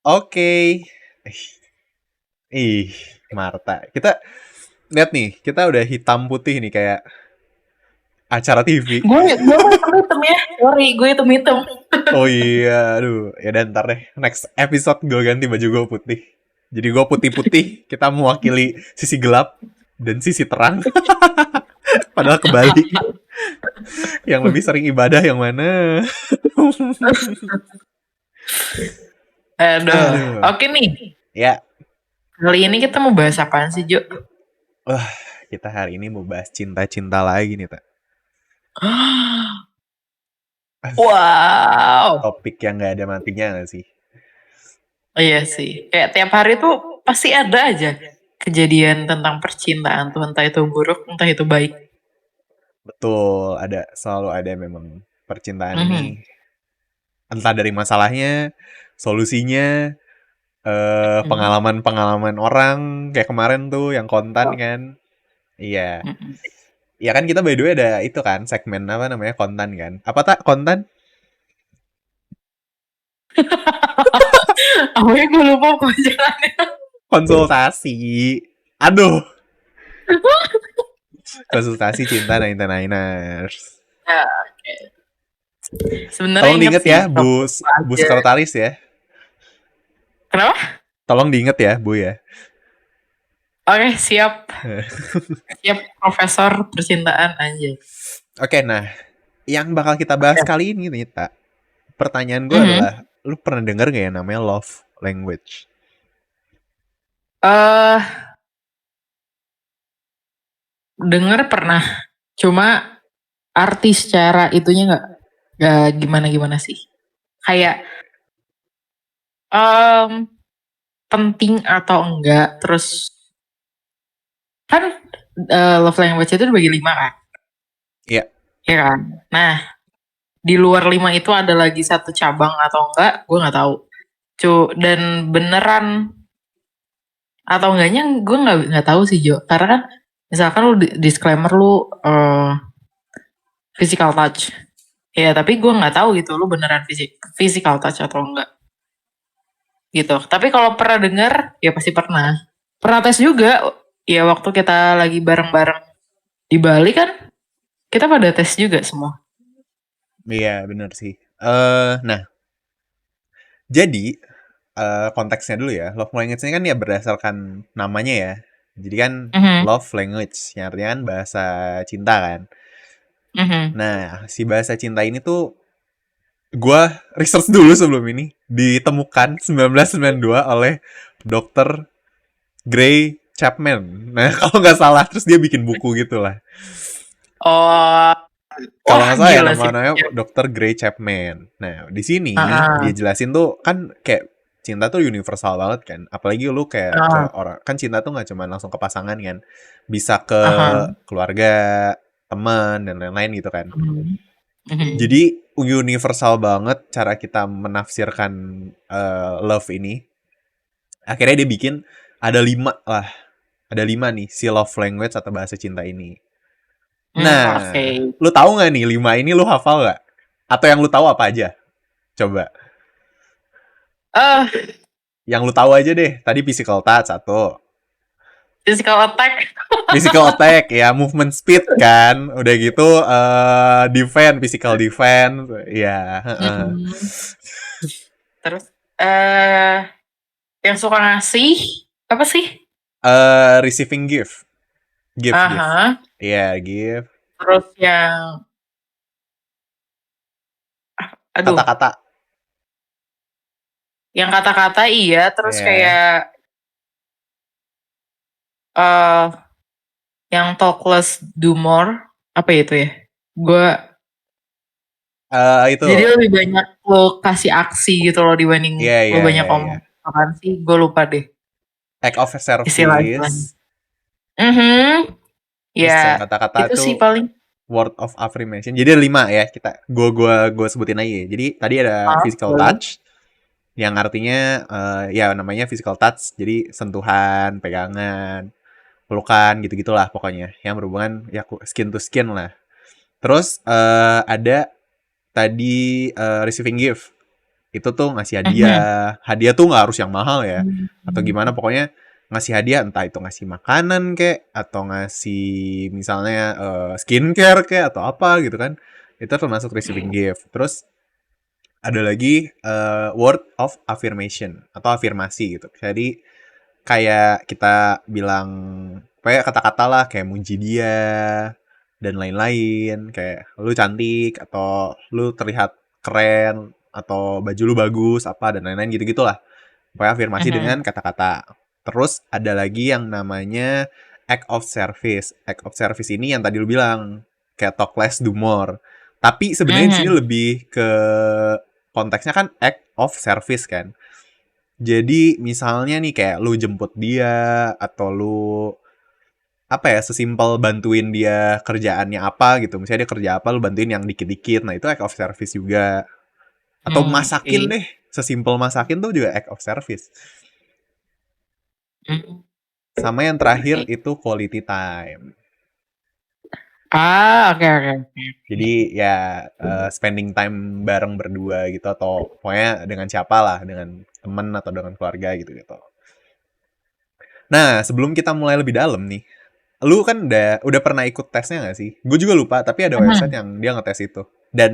Oke. Ih, Marta. Kita lihat nih, kita udah hitam putih nih kayak acara TV. Gue mah hitam-hitam ya. Sorry, gue hitam-hitam. Oh iya, aduh. Ya udah ntar deh. Next episode gue ganti baju gue putih. Jadi gue putih-putih, kita mewakili sisi gelap dan sisi terang. Padahal kebalik. Yang lebih sering ibadah yang mana? Aduh. Aduh. Oke nih. Ya, Kali ini kita mau bahas apaan sih, Jo? wah, kita hari ini mau bahas cinta-cinta lagi nih, Tak. Wow. Topik yang gak ada matinya gak sih? Iya sih. Kayak tiap hari tuh pasti ada aja kejadian tentang percintaan tuh. Entah itu buruk, entah itu baik. Betul, selalu ada memang percintaan Mhm. ini. Entah dari masalahnya, solusinya, Mhm. pengalaman-pengalaman orang kayak kemarin tuh yang kontan kan. Iya. Mhm. Ya kan kita by the way ada itu kan segmen apa namanya kontan kan. Apa tak kontan? Oh ya, gue lupa pelajarannya. Konsultasi. Aduh, konsultasi cinta 99ers. Ya, sebenarnya Tolong inget diinget sih. ya, Tapi Bu aja. sekretaris ya. Kenapa? Tolong diinget ya, Bu ya. Oke, siap. Siap, Profesor Percintaan aja. Oke, nah, yang bakal kita bahas kali ini nih, Tak. Pertanyaan gue Mhm. adalah, lu pernah denger gak ya namanya love language? Eh, Denger pernah. Cuma arti secara itunya nggak gimana-gimana sih. Kayak em, penting atau enggak. Terus kan love language itu dibagi 5 kan. Iya. Ya kan. Nah, di luar 5 itu ada lagi satu cabang atau enggak, gue nggak tahu. Dan beneran atau enggaknya gue nggak tahu sih, Jo. Karena kan misalkan lu disclaimer lu physical touch. Ya, tapi gue nggak tahu gitu lu beneran physical touch atau enggak gitu. Tapi kalau pernah dengar, ya pasti pernah. Pernah tes juga, ya waktu kita lagi bareng-bareng di Bali kan, kita pada tes juga semua. Iya, bener sih. Nah, jadi konteksnya dulu ya. Love language ini kan ya berdasarkan namanya ya. Jadi kan Mhm. love language, yang artinya kan bahasa cinta kan. Mhm. Nah, si bahasa cinta ini tuh gue research dulu sebelum ini. Ditemukan 1992 oleh Dr. Gray Chapman. Nah, kalau nggak salah, terus dia bikin buku gitu lah. Oh, Kalau wah nggak salah ya gila sih. namanya Ya. Dr. Gray Chapman. Nah, di sini dia Ah, jelasin tuh kan kayak cinta tuh universal banget kan. Apalagi lu kayak ke ah, orang, kan cinta tuh nggak cuma langsung ke pasangan kan, bisa ke ah, keluarga, teman dan lain-lain gitu kan. mhm. Mhm. Jadi universal banget cara kita menafsirkan love ini. Akhirnya dia bikin ada 5 lah, ada 5 nih si love language atau bahasa cinta ini. Oke. Nah, lu tahu nggak nih 5 ini lu hafal nggak? Atau yang lu tahu apa aja? Coba. Eh, Yang lu tahu aja deh. Tadi physical touch satu. Physical attack. Physical attack ya, movement speed kan. Udah gitu defense, physical defense. Ya, Mhm. Terus eh yang suka ngasih apa sih? receiving gift. Gift. Aha. Iya, gift. Terus yang aduh, Kata-kata. yang kata-kata iya, terus Ya. kayak eh yang talk less do more, apa ya itu ya? Gue Itu. jadi lebih banyak lo kasih aksi gitu loh dibanding Iya, lo iya, banyak iya, iya. ngomong. Apaan sih? Gue lupa deh Act of istilah-istilahnya. service. Mhm. Terus yang Ya, kata-kata itu tuh sih paling. word of affirmation. Jadi ada 5 ya kita. Gua sebutin aja. Jadi tadi ada Ah, physical boleh. touch yang artinya ya namanya physical touch. Jadi sentuhan, pegangan, pelukan gitu-gitulah pokoknya yang berhubungan ya skin to skin lah. Terus ada tadi receiving gift. itu tuh ngasih Mhm. hadiah. Hadiah tuh nggak harus yang mahal ya, atau gimana, Mhm. pokoknya ngasih hadiah, entah itu ngasih makanan kek, atau ngasih misalnya skincare kek, atau apa gitu kan. Itu termasuk receiving gift. Terus ada lagi word of affirmation atau afirmasi gitu. Jadi kayak kita bilang kayak kata-kata lah, kayak muji dia dan lain-lain, kayak lu cantik atau lu terlihat keren atau baju lu bagus apa dan lain-lain gitu-gitulah. Pokoknya afirmasi dengan Mhm. kata-kata. Terus ada lagi yang namanya act of service. Act of service ini yang tadi lu bilang, kayak talk less do more. Tapi sebenarnya di sini Mhm. lebih ke konteksnya kan act of service kan. Jadi misalnya nih kayak lu jemput dia atau lu apa ya, sesimpel bantuin dia kerjaannya apa gitu. Misalnya dia kerja apa, lu bantuin yang dikit-dikit. Nah, itu act of service juga. Atau masakin Oke. deh. Sesimpel masakin tuh juga act of service. Mhm. Sama yang terakhir itu quality time. Oke oke oke. Jadi ya spending time bareng berdua gitu, atau pokoknya dengan siapa lah, dengan temen atau dengan keluarga gitu gitu. Nah, sebelum kita mulai lebih dalam nih, lu kan udah pernah ikut tesnya gak sih? Gue juga lupa, tapi ada website Mhm. yang dia ngetes itu. Dan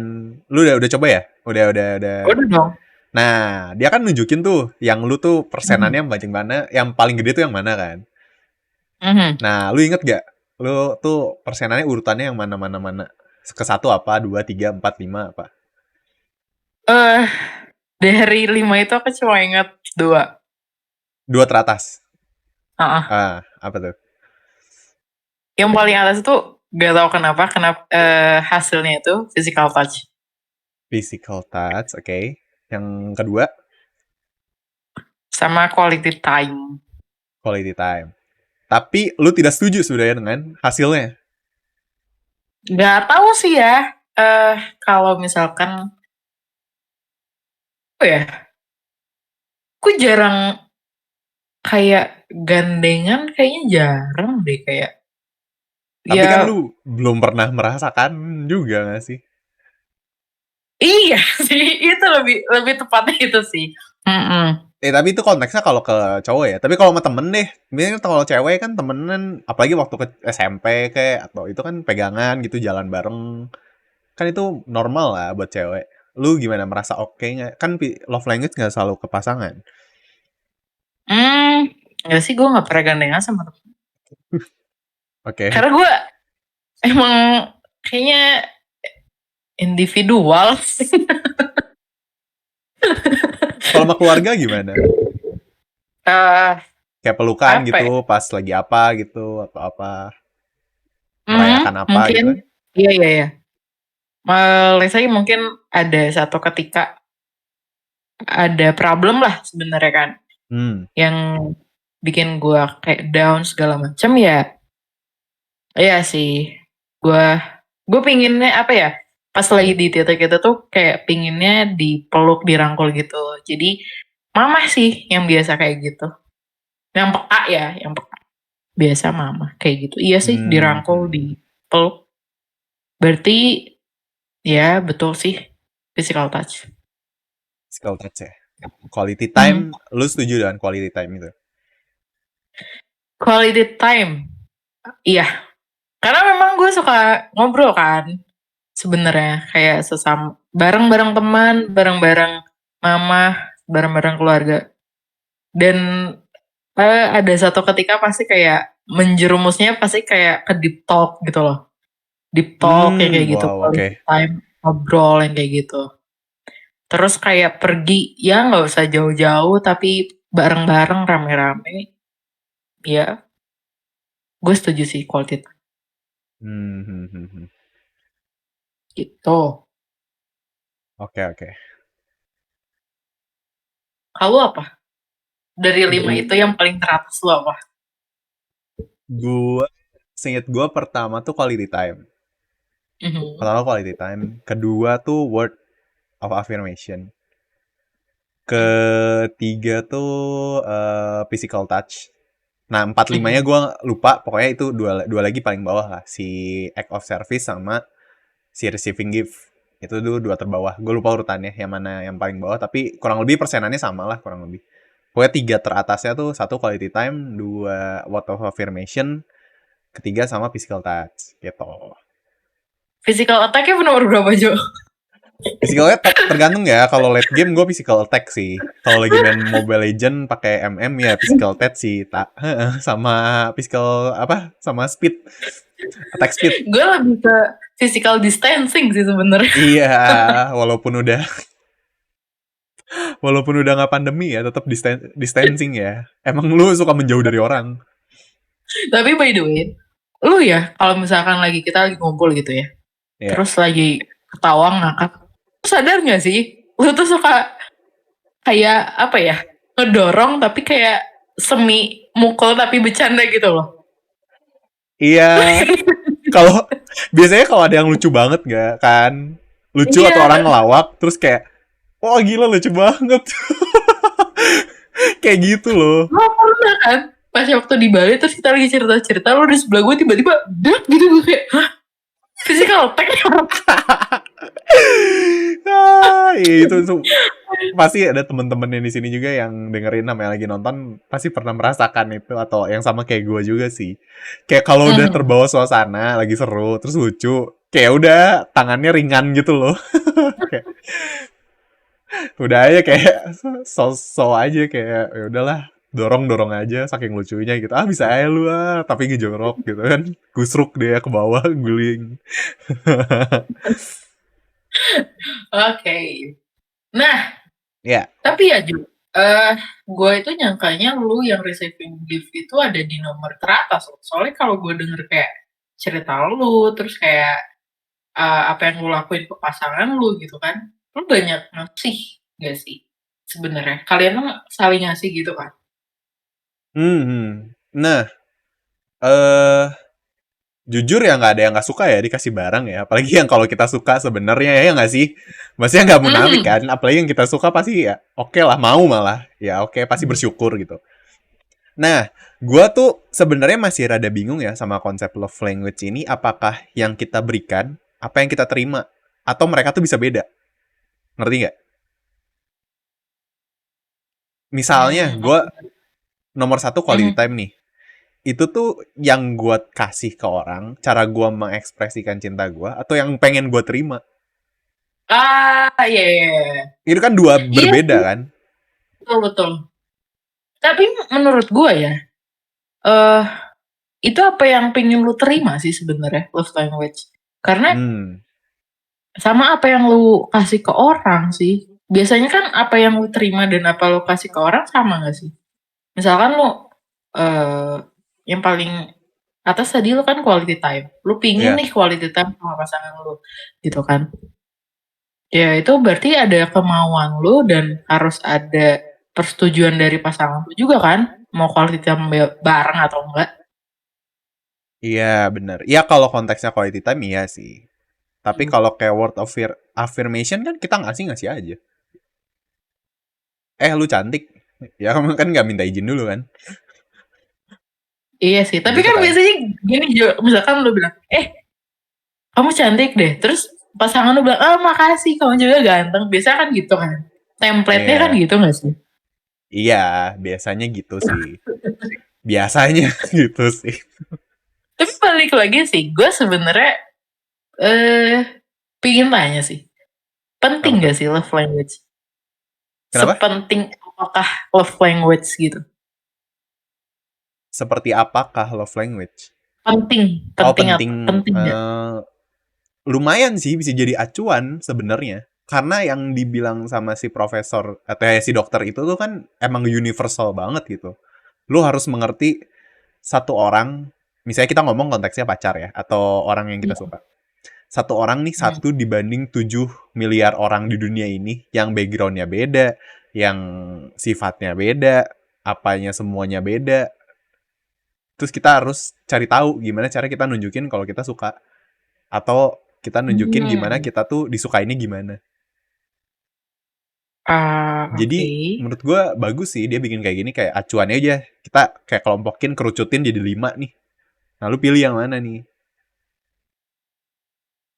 lu udah coba ya? Udah. Udah dong. Nah, dia kan nunjukin tuh yang lu tuh Mhm. persenannya banyak mana, yang paling gede tuh yang mana kan. Mhm. Nah, lu inget gak? Lu tuh persenannya urutannya yang mana? Ke satu apa, dua, tiga, empat, lima apa? Eh, dari 5 itu aku cuma ingat 2. Dua teratas. Heeh. Ah, apa tuh? Yang paling atas itu gak tahu kenapa hasilnya itu physical touch Physical touch, oke. Yang kedua, sama quality time. quality time. Tapi lu tidak setuju sebenarnya dengan hasilnya. Gak tahu sih ya. Kalau misalkan, oh ya, aku jarang kayak gandengan, kayaknya jarang deh kayak. Tapi kan Ya lu belum pernah merasakan juga gak sih? iya sih, itu lebih lebih tepatnya itu sih. Mhm. Tapi itu konteksnya kalau ke cowok ya. Tapi kalau sama temen deh, misalnya kalau cewek kan temenan, apalagi waktu ke SMP kayak, atau itu kan pegangan gitu, jalan bareng. Kan itu normal lah buat cewek. Lu gimana, merasa oke nggak? Kan love language nggak selalu ke pasangan. Enggak sih, gue nggak pernah gandengan sama temen. Oke. Karena gue emang kayaknya individual. Kalau sama keluarga gimana? Eh, Kayak pelukan apa gitu ya, pas lagi apa gitu, atau apa, mhm, merayakan apa gitu mungkin, kan? iya iya iya, let's say mungkin ada satu ketika ada problem lah sebenarnya kan, Hmm. yang bikin gue kayak down segala macam ya. Iya sih, gue gue pinginnya apa ya, pas lagi di titik itu tuh kayak pinginnya dipeluk, dirangkul gitu. Jadi mama sih yang biasa kayak gitu, yang peka ya, yang peka. Biasa mama kayak gitu. Iya sih, Hmm. dirangkul, dipeluk. Berarti ya betul sih, physical touch. Physical touch ya. Quality time, Mhm. lu setuju dengan quality time itu? Quality time, iya. Karena memang gue suka ngobrol kan, sebenarnya kayak bareng-bareng teman, bareng-bareng mama, bareng-bareng keluarga. Dan ada satu ketika pasti kayak menjerumusnya pasti kayak ke deep talk gitu loh. Deep talk yang kayak gitu, Wow, oke. quality time, ngobrol yang kayak gitu. Terus kayak pergi, ya nggak usah jauh-jauh tapi bareng-bareng rame-rame, ya gue setuju sih quality time, Hmm. gitu. Oke. Kalau apa? Dari 5 itu Gu- yang paling teratas lu apa? Gua, seinget gua pertama tuh quality time. Mhm. Pertama quality time. Kedua tuh word of affirmation. Mmm. Ketiga tuh physical touch. Nah, empat limanya Mhm. gue lupa. Pokoknya itu dua lagi paling bawah lah. Si act of service sama si receiving gift. Itu dulu 2 terbawah. Gue lupa urutannya yang mana yang paling bawah, tapi kurang lebih persenannya sama lah kurang lebih. Pokoknya 3 teratasnya tuh, 1 quality time, 2 word of affirmation, ketiga sama physical touch gitu. Physical attack-nya nomor berapa, Jo? Physical attack tergantung ya. Kalau late game gue physical attack sih. Kalau lagi main Mobile Legend pakai MM ya physical attack sih. Sama physical apa? Sama speed, attack speed. Gue lebih ke physical distancing sih sebenarnya. Iya, walaupun udah nggak pandemi ya, tetap distancing ya. Emang lu suka menjauh dari orang? Tapi by the way, lu ya kalau misalkan kita lagi ngumpul gitu ya, Iya. terus lagi ketawa ngakak, lu sadar nggak sih, lu tuh suka kayak apa ya, ngedorong tapi kayak semi mukul tapi bercanda gitu loh. Iya. Kalau biasanya kalau ada yang lucu banget nggak kan? Lucu atau orang Iya, ngelawak, terus kayak, wah gila lucu banget. Kayak gitu loh. lo pernah kan? Pas waktu di Bali terus kita lagi cerita-cerita, lo di sebelah gue tiba-tiba dek gitu, gue kayak, hah? Physical attack? Itu tuh pasti ada temen-temen yang di sini juga yang dengerin namanya lagi nonton pasti pernah merasakan itu atau yang sama kayak gue juga sih. Kayak kalau udah Hmm. terbawa suasana lagi seru terus lucu, kayak udah tangannya ringan gitu loh. Kayak udah aja kayak so aja kayak ya udahlah dorong aja saking lucunya gitu bisa aja lu tapi ngejorok gitu kan kusruk dia ke bawah guling. Oke. Nah, Ya. tapi ya Ju, gue itu nyangkanya lu yang receiving gift itu ada di nomor teratas loh. Soalnya kalau gue denger kayak cerita lu, terus kayak apa yang lu lakuin ke pasangan lu gitu kan, lu banyak ngasih gak sih sebenarnya? Kalian tuh saling ngasih gitu kan? Nah, eh jujur ya nggak ada yang nggak suka ya dikasih barang ya. Apalagi yang kalau kita suka sebenarnya ya nggak sih. Maksudnya nggak munafik Mhm. kan. Apalagi yang kita suka pasti ya oke lah mau malah ya oke pasti bersyukur gitu. Nah, gua tuh sebenarnya masih rada bingung ya sama konsep love language ini. Apakah yang kita berikan, apa yang kita terima, atau mereka tuh bisa beda. Ngerti nggak? Misalnya, Hmm, gua nomor 1 quality mhm. time nih. Itu tuh yang gua kasih ke orang, cara gua mengekspresikan cinta gua, atau yang pengen gua terima. Iya, iya, iya. Itu kan dua Iya berbeda sih, kan? betul, betul. Tapi menurut gue ya, eh itu apa yang pengen lu terima sih sebenarnya love language. Karena Hmm, sama apa yang lu kasih ke orang sih. Biasanya kan apa yang lu terima dan apa lu kasih ke orang sama gak sih? Misalkan lu eh yang paling atas tadi lu kan quality time. Lu pingin ya. nih quality time sama pasangan lu gitu kan. Ya itu berarti ada kemauan lu dan harus ada persetujuan dari pasangan lu juga kan? Mau quality time bareng atau enggak? Iya, bener. Iya kalau konteksnya quality time iya sih. Tapi kalau kayak word of affirmation kan kita ngasih aja. Lu cantik. Ya kamu kan nggak minta izin dulu kan? Iya sih, tapi Gitu kan kan? biasanya gini Jo, misalkan lu bilang, kamu cantik deh, terus pasangan lu bilang, oh makasih, kamu juga ganteng. Biasanya kan gitu kan. Template-nya kan Iya. gitu gak sih? Iya, biasanya gitu sih. Biasanya gitu sih. Tapi balik lagi sih, gue sebenarnya eh pingin tanya sih, Apa penting tuh? gak sih love language? Kenapa? Sepenting apakah love language gitu? Seperti apakah love language? Penting, Oh, penting apa? penting. Penting gak? Lumayan sih bisa jadi acuan sebenarnya. Karena yang dibilang sama si profesor atau si dokter itu tuh kan emang universal banget gitu. Lu harus mengerti satu orang, misalnya kita ngomong konteksnya pacar ya, atau orang yang kita Hmm. suka. Satu orang nih Hmm. satu dibanding 7 miliar orang di dunia ini, yang backgroundnya beda, yang sifatnya beda, apanya semuanya beda. Terus kita harus cari tahu gimana cara kita nunjukin kalau kita suka. Atau kita nunjukin gimana Hmm. kita tuh disukainnya gimana. Oke. Jadi menurut gue bagus sih dia bikin kayak gini kayak acuannya aja. Kita kayak kelompokin kerucutin jadi 5 nih. Nah lu pilih yang mana nih?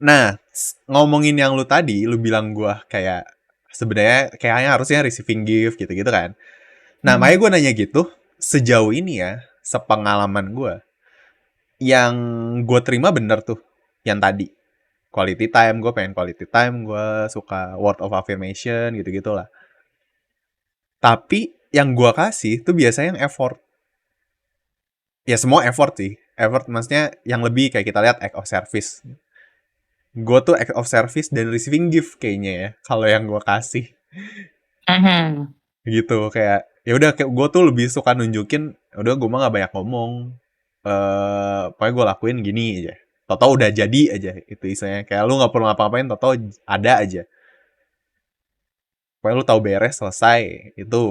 Nah ngomongin yang lu tadi, lu bilang gue kayak sebenarnya kayaknya harusnya receiving gift gitu-gitu kan. Nah, makanya Hmm. gue nanya gitu, sejauh ini ya, sepengalaman gue, yang gue terima bener tuh, yang tadi. Quality time, gue pengen quality time, gue suka word of affirmation, gitu-gitu lah. Tapi, yang gue kasih tuh biasanya yang effort. Ya semua effort sih. Effort maksudnya yang lebih kayak kita lihat act of service. Gue tuh act of service dan receiving gift kayaknya ya, kalau yang gue kasih. Mhm. Gitu, kayak ya udah kayak gue tuh lebih suka nunjukin, udah gue mah gak banyak ngomong, pokoknya gue lakuin gini aja, tau udah jadi aja, itu istilahnya kayak lu nggak perlu ngapa-ngapain, tau ada aja, pokoknya lu tahu beres selesai, itu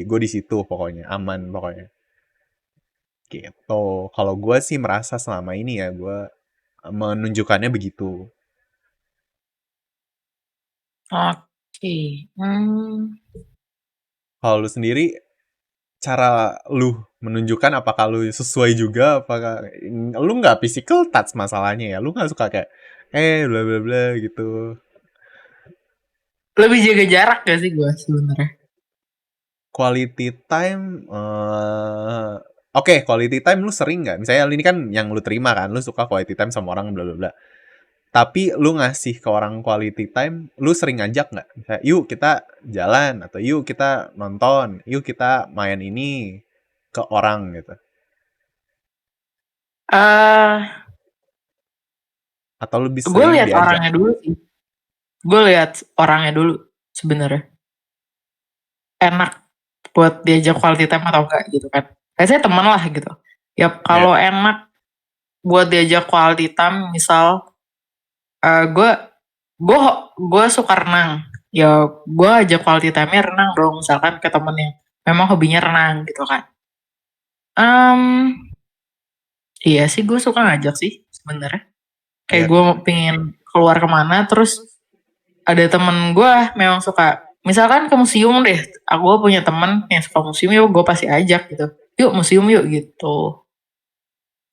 gue di situ pokoknya aman pokoknya gitu. Kalau gue sih merasa selama ini ya gue menunjukkannya begitu. Oke. Hmm. Kalau lu sendiri, cara lu menunjukkan apakah lu sesuai juga, apakah lu nggak physical touch masalahnya ya, lu nggak suka kayak bla bla bla gitu. Lebih jaga jarak gak sih gue sebenarnya? Quality time, oke, quality time lu sering nggak, misalnya ini kan yang lu terima kan, lu suka quality time sama orang bla bla bla, tapi lu ngasih ke orang quality time, lu sering ngajak nggak, misalnya yuk kita jalan, atau yuk kita nonton, yuk kita main ini ke orang gitu, Eh, atau lebih gue sering lihat diajak? orangnya dulu sih. Gue lihat orangnya dulu sebenarnya. Enak buat diajak quality time atau enggak gitu kan. Saya teman lah gitu. Ya Ya. kalau enak buat diajak quality time, misal gue gue gue suka renang. Ya gue ajak quality time-nya renang dong, misalkan ke temen yang memang hobinya renang gitu kan. Em, iya sih gue suka ngajak sih sebenarnya. Kayak Iya. gue pengen keluar kemana, terus ada temen gue memang suka, misalkan ke museum deh, aku punya temen yang suka museum, yuk gue pasti ajak gitu, yuk museum yuk gitu.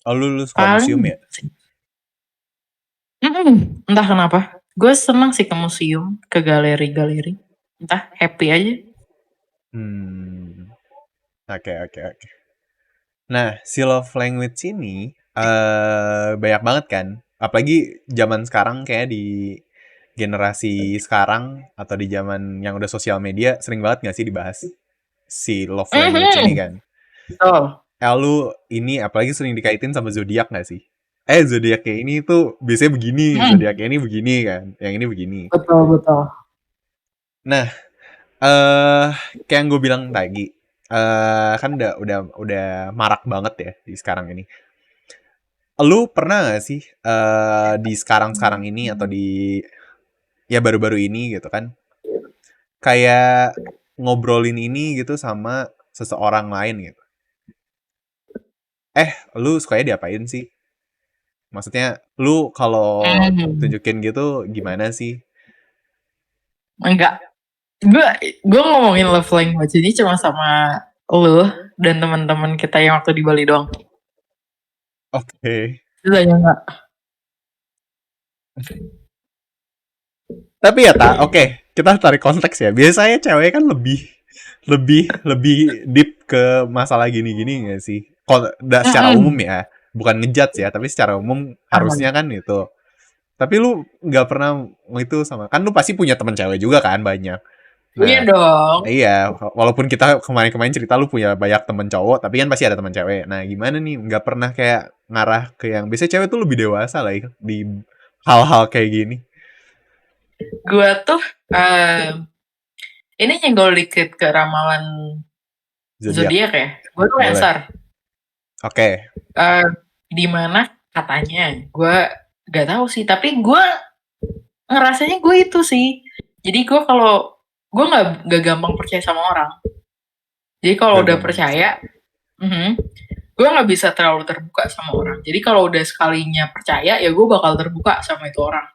Oh, lu suka museum Paling ya? gitu sih. Entah kenapa gue seneng sih ke museum, ke galeri-galeri, entah happy aja. Hmm. Oke, oke, oke. Nah, si love language ini banyak banget kan. Apalagi zaman sekarang kayak di generasi sekarang atau di zaman yang udah sosial media sering banget gak sih dibahas si love language ini Mhm, kan. betul. Lu ini apalagi sering dikaitin sama zodiak gak sih? Zodiak kayak ini tuh biasanya begini, zodiak Mhm, ini begini kan, yang ini begini. betul betul. Nah, eh kayak yang gue bilang tadi, kan udah marak banget ya di sekarang ini. Lu pernah gak sih di sekarang-sekarang ini atau di ya baru-baru ini gitu kan, kayak ngobrolin ini gitu sama seseorang lain gitu. Lu sukanya diapain sih? Maksudnya lu kalau Hmm, tunjukin gitu gimana sih? enggak, gue ngomongin love language ini cuma sama lo dan teman-teman kita yang waktu di Bali doang. Oke. Sisanya enggak. Tapi ya tak, oke, kita tarik konteks ya. Biasanya cewek kan lebih deep ke masalah gini-gini gak sih? Kalau secara umum Mhm. ya, bukan ngejudge ya, tapi secara umum harusnya Aman. kan itu. Tapi lu nggak pernah itu sama, kan lu pasti punya teman cewek juga kan banyak. Iya Nah, dong. iya, walaupun kita kemarin-kemarin cerita lu punya banyak temen cowok, tapi kan pasti ada teman cewek. Nah, gimana nih? Nggak pernah kayak ngarah ke yang biasanya cewek tuh lebih dewasa lah ya, di hal-hal kayak gini. Gue tuh ini nyenggol dikit ke ramalan Zodiak, zodiak ya. Gue tuh boleh. Cancer. Oke. Eh di mana katanya? Gue gak tahu sih. Tapi gue ngerasanya gue itu sih. Jadi gue kalau gue nggak gampang percaya sama orang. Jadi kalau Gak udah gampang percaya. percaya, gue nggak bisa terlalu terbuka sama orang. Jadi kalau udah sekalinya percaya, ya gue bakal terbuka sama itu orang.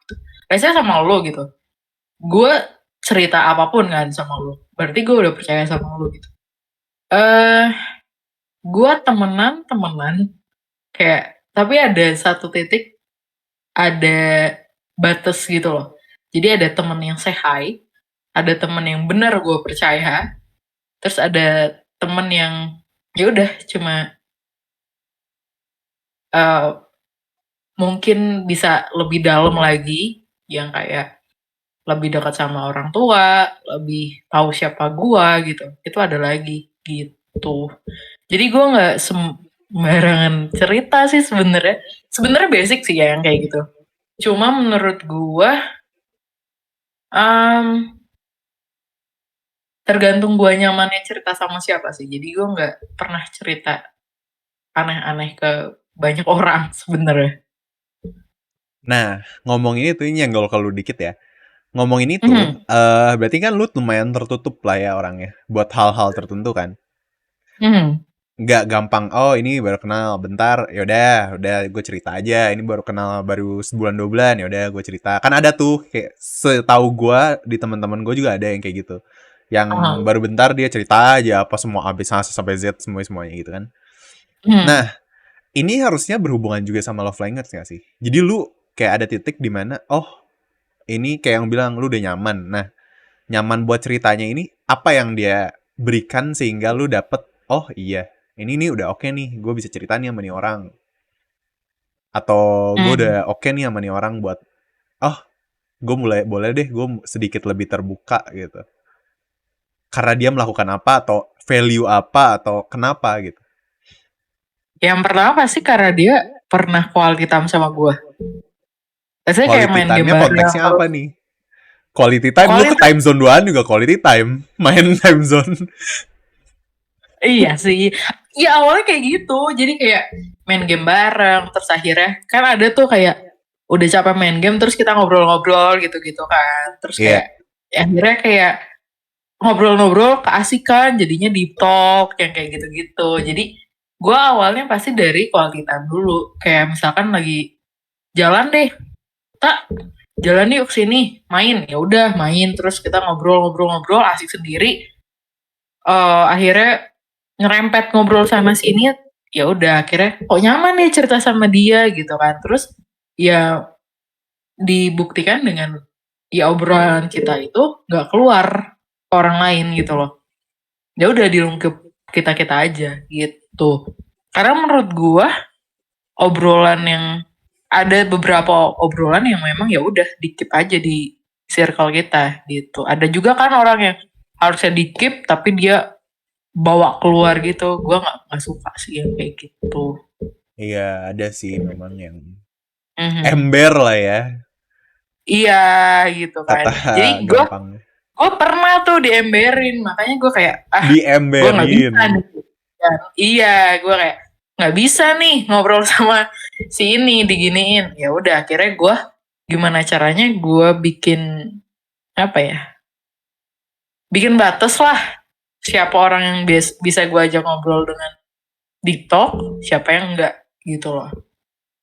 Rasanya sama lo gitu. Gue cerita apapun kan sama lo. Berarti gue udah percaya sama lo gitu. Eh, gue temenan kayak, tapi ada satu titik, ada batas gitu loh. Jadi ada temen yang say hi, ada temen yang benar gue percaya, terus ada temen yang ya udah cuma eh, mungkin bisa lebih dalam lagi, yang kayak lebih dekat sama orang tua, lebih tahu siapa gua gitu. Itu ada lagi gitu. Jadi gua nggak sembarangan cerita sih sebenarnya. Sebenarnya basic sih ya yang kayak gitu. Cuma menurut gua em, tergantung gua nyamannya cerita sama siapa sih. Jadi gua nggak pernah cerita aneh-aneh ke banyak orang sebenarnya. Nah, ngomongin itu ini nyenggol ke lu dikit ya. Ngomongin itu, Mhm, berarti kan lu lumayan tertutup lah ya orangnya buat hal-hal tertentu kan. mhm, Nggak gampang, oh ini baru kenal bentar, yaudah, udah gue cerita aja. Ini baru kenal baru sebulan 2 bulan, yaudah gue cerita. Kan ada tuh kayak setahu gue di teman-teman gue juga ada yang kayak gitu. Yang aha, baru bentar dia cerita aja apa semua abis sampai Z semuanya gitu kan. mhm, Nah, ini harusnya berhubungan juga sama love language gak sih? Jadi lu kayak ada titik di mana, oh ini kayak yang bilang lu udah nyaman. Nah, nyaman buat ceritanya ini apa yang dia berikan sehingga lu dapet, oh iya ini nih udah oke nih gue bisa cerita nih sama nih orang, atau gue udah mhm. oke nih sama nih orang buat, oh gue mulai boleh deh gue sedikit lebih terbuka gitu karena dia melakukan apa atau value apa atau kenapa gitu. Yang pertama pasti karena dia pernah quality time sama gua. Biasanya kayak Quality main game time-nya bareng konteksnya apa terus nih? Quality time lu ke quality time zone 2 juga quality time main time zone. iya sih. Iya awalnya kayak gitu. Jadi kayak main game bareng terus akhirnya kan ada tuh kayak udah capek main game terus kita ngobrol-ngobrol gitu-gitu kan. Terus Iya. kayak ya akhirnya kayak ngobrol-ngobrol keasikan jadinya deep talk yang kayak gitu-gitu. Jadi gua awalnya pasti dari quality time dulu. Kayak misalkan lagi jalan deh, tak jalan yuk sini main, ya udah main terus kita ngobrol-ngobrol-ngobrol asik sendiri. Akhirnya ngerempet ngobrol sama si ini, ya udah akhirnya kok nyaman nih cerita sama dia gitu kan. Terus ya dibuktikan dengan ya obrolan kita itu nggak keluar ke orang lain gitu loh. Ya udah dilungkep kita-kita aja gitu. Karena menurut gua obrolan yang ada beberapa obrolan yang memang ya udah di-keep aja di circle kita gitu. Ada juga kan orang yang harusnya di-keep tapi dia bawa keluar gitu. Gua nggak suka sih yang kayak gitu. Iya, ada sih memang yang Mhm. ember lah ya, Iya gitu kan. kata Jadi gue gampang. gue pernah tuh diemberin, makanya gue kayak gue nggak bisa Diemberin. nih. Dan iya, gue kayak nggak bisa nih ngobrol sama si ini diginiin. Ya udah akhirnya gue gimana caranya gue bikin apa ya? Bikin batas lah. Siapa orang yang bisa gue ajak ngobrol dengan TikTok, siapa yang enggak gitu loh.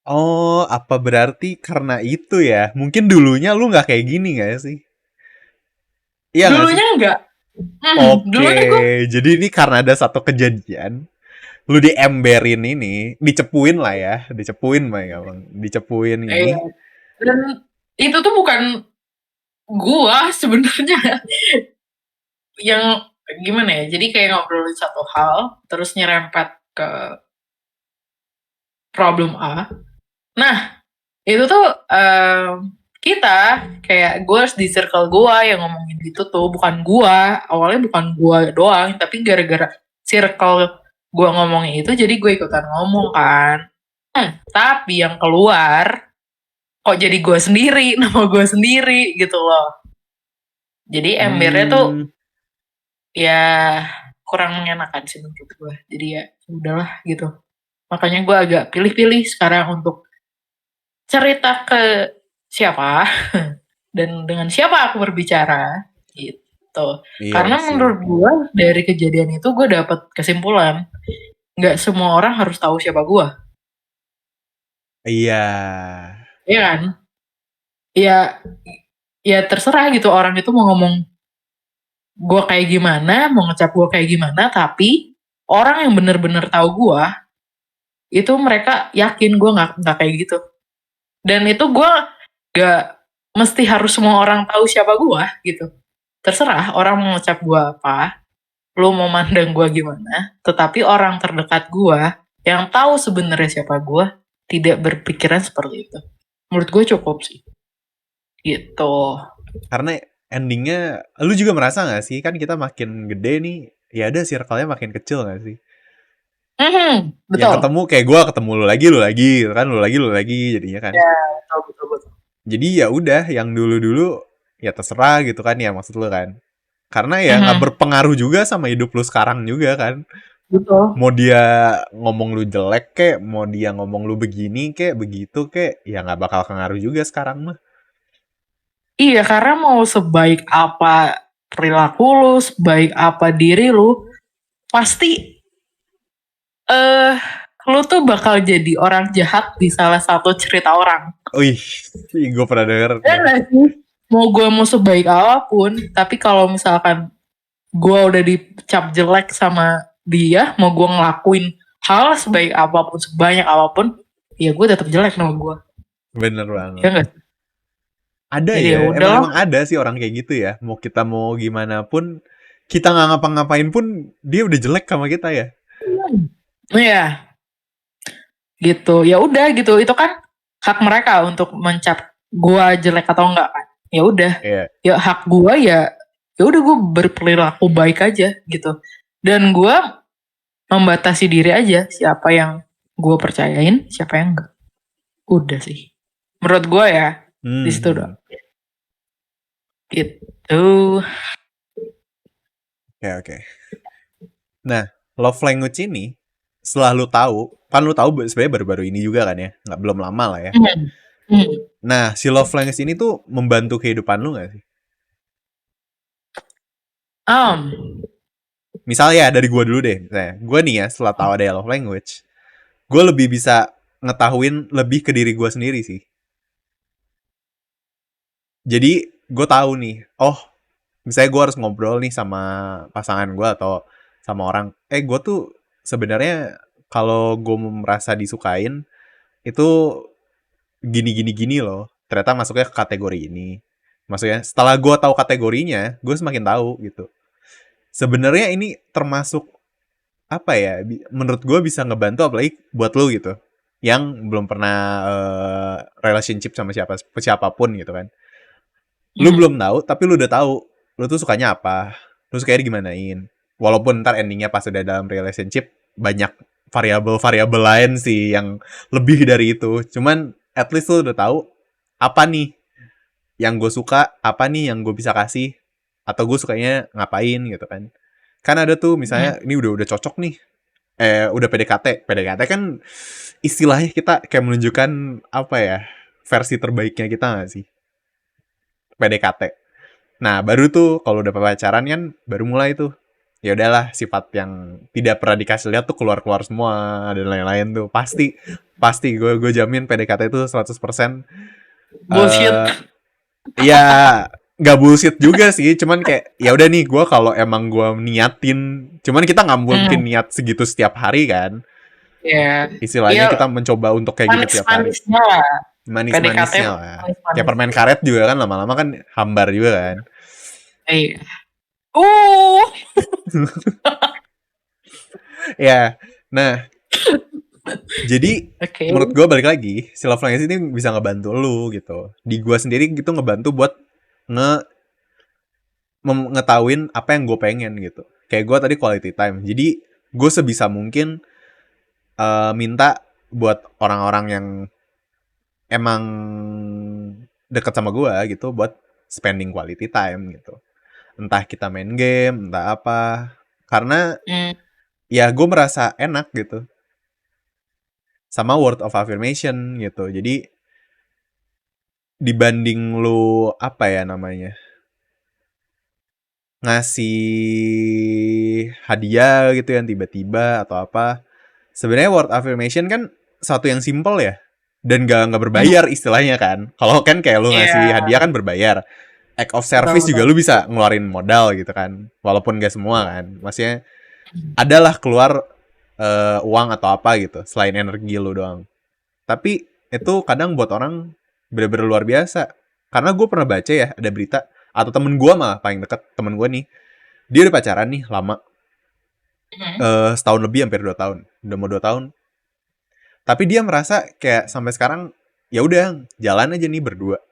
Oh, apa berarti karena itu ya? Mungkin dulunya lu nggak kayak gini nggak sih? Iya nggak sih? Dulunya enggak. Oke, Dulunya gue jadi ini karena ada satu kejadian, lu diemberin ini, dicepuin lah ya, dicepuin mah ya bang, dicepuin eh, ini. dan itu tuh bukan gua sebenarnya yang gimana ya? Jadi kayak ngobrolin satu hal terus nyerempet ke problem A. Nah, itu tuh kita kayak gue harus di circle gua yang ngomongin itu tuh bukan gua. Awalnya bukan gua doang, tapi gara-gara circle gua ngomongin itu jadi gue ikutan ngomong kan. Tapi yang keluar kok jadi gue sendiri, nama gue sendiri gitu loh. Jadi embernya tuh Hmm, ya kurang mengenakan sih menurut gue. Jadi ya udahlah gitu. Makanya gue agak pilih-pilih sekarang untuk cerita ke siapa dan dengan siapa aku berbicara gitu. iya Karena sih. menurut gue dari kejadian itu gue dapat kesimpulan nggak semua orang harus tahu siapa gue, Iya. ya kan? Ya ya terserah gitu orang itu mau ngomong gue kayak gimana, mau ngecap gue kayak gimana, tapi orang yang bener-bener tahu gue itu mereka yakin gue nggak kayak gitu. Dan itu gue gak mesti harus semua orang tahu siapa gue gitu. Terserah orang mau ngecap gue apa, lu mau mandang gue gimana, tetapi orang terdekat gue yang tahu sebenarnya siapa gue tidak berpikiran seperti itu. Menurut gue cukup sih. Gitu. Karena endingnya, lu juga merasa gak sih? Kan kita makin gede nih, ya ada circle-nya makin kecil gak sih? Yang Betul. ketemu kayak gue ketemu lu lagi, gitu kan? Lu lagi jadinya kan. Ya, betul. Jadi ya udah, yang dulu-dulu ya terserah gitu kan ya maksud lu kan. Karena ya nggak berpengaruh juga sama hidup lu sekarang juga kan. Betul. Mau dia ngomong lu jelek kek, mau dia ngomong lu begini kek, begitu kek, ya nggak bakal pengaruh juga sekarang mah. Iya, karena mau sebaik apa perilaku lu, sebaik apa diri lu, pasti lu tuh bakal jadi orang jahat di salah satu cerita orang. Wih, gue pernah denger. Ya nggak sih? Mau gue mau sebaik apapun, tapi kalau misalkan gue udah dicap jelek sama dia, mau gue ngelakuin hal sebaik apapun, sebanyak apapun, ya gue tetap jelek sama gue. Bener Ya banget. nggak? Ada Jadi ya, udah. emang ada sih orang kayak gitu ya. Mau kita mau gimana pun, kita nggak ngapa-ngapain pun, dia udah jelek sama kita ya. Iya, gitu. Ya udah gitu. Itu kan hak mereka untuk mencap gue jelek atau enggak kan. Ya udah. Iya. Ya hak gue ya udah gue berperilaku baik aja gitu. Dan gue membatasi diri aja siapa yang gue percayain, siapa yang enggak. Udah sih. Menurut gue ya di situ doang. Gitu. Oke. Nah, love language ini setelah lu tahu, kan lu tahu sebenarnya baru-baru ini juga kan ya, nggak belum lama lah ya. Nah, si love language ini tuh membantu kehidupan lu nggak sih? Misalnya dari gue dulu deh, misalnya gue nih ya setelah tahu ada love language, gue lebih bisa ngetahuin lebih ke diri gue sendiri sih. Jadi gue tahu nih, oh misalnya gue harus ngobrol nih sama pasangan gue atau sama orang, gue tuh sebenarnya kalau gue merasa disukain itu gini loh, ternyata masuknya ke kategori ini. Maksudnya setelah gue tahu kategorinya, gue semakin tahu gitu. Sebenarnya ini termasuk apa ya? Menurut gue bisa ngebantu apalagi buat lu gitu, yang belum pernah relationship sama siapapun gitu kan. Lu belum tahu, tapi lu udah tahu lu tuh sukanya apa, lu sukanya gimanain. Walaupun ntar endingnya pas udah dalam relationship banyak variabel-variabel lain sih yang lebih dari itu. Cuman at least lu udah tahu apa nih yang gue suka, apa nih yang gue bisa kasih, atau gue sukanya ngapain gitu kan. Kan ada tuh misalnya ini udah cocok nih, udah PDKT kan istilahnya kita kayak menunjukkan apa ya, versi terbaiknya kita nggak sih, PDKT. Nah baru tuh kalau udah pacaran kan baru mulai tuh, ya udahlah sifat yang tidak pernah dikasih lihat tuh keluar semua dan lain-lain tuh pasti gue jamin PDKT itu 100% Bullshit. ya nggak bullshit juga sih, cuman kayak ya udah nih gue kalau emang gue niatin, cuman kita nggak mungkin niat segitu setiap hari kan. Ya. Istilahnya kita mencoba untuk kayak gitu tiap hari. Manis-manisnya lah. Manis-manisnya lah. Kayak permen karet juga kan lama-lama kan hambar juga kan. Iya. Ya, nah jadi menurut gue balik lagi, si love language ini bisa ngebantu lu gitu. Di gue sendiri gitu ngebantu buat ngetahuin apa yang gue pengen gitu. Kayak gue tadi quality time. Jadi gue sebisa mungkin minta buat orang-orang yang emang deket sama gue gitu buat spending quality time gitu. Entah kita main game, entah apa. Karena ya gue merasa enak gitu. Sama word of affirmation gitu. Jadi dibanding lu apa ya namanya, ngasih hadiah gitu yang tiba-tiba atau apa, sebenarnya word affirmation kan satu yang simple ya dan gak berbayar istilahnya kan. Kalau kan kayak lu ngasih hadiah kan berbayar, act of service juga lu bisa ngeluarin modal gitu kan, walaupun gak semua kan. Maksudnya adalah keluar uang atau apa gitu selain energi lu doang. Tapi itu kadang buat orang bener-bener luar biasa. Karena gue pernah baca ya, ada berita, atau temen gue mah paling deket, temen gue nih, dia udah pacaran nih lama, setahun lebih, hampir 2 tahun, udah mau 2 tahun. Tapi dia merasa kayak sampai sekarang ya udah jalan aja nih berdua.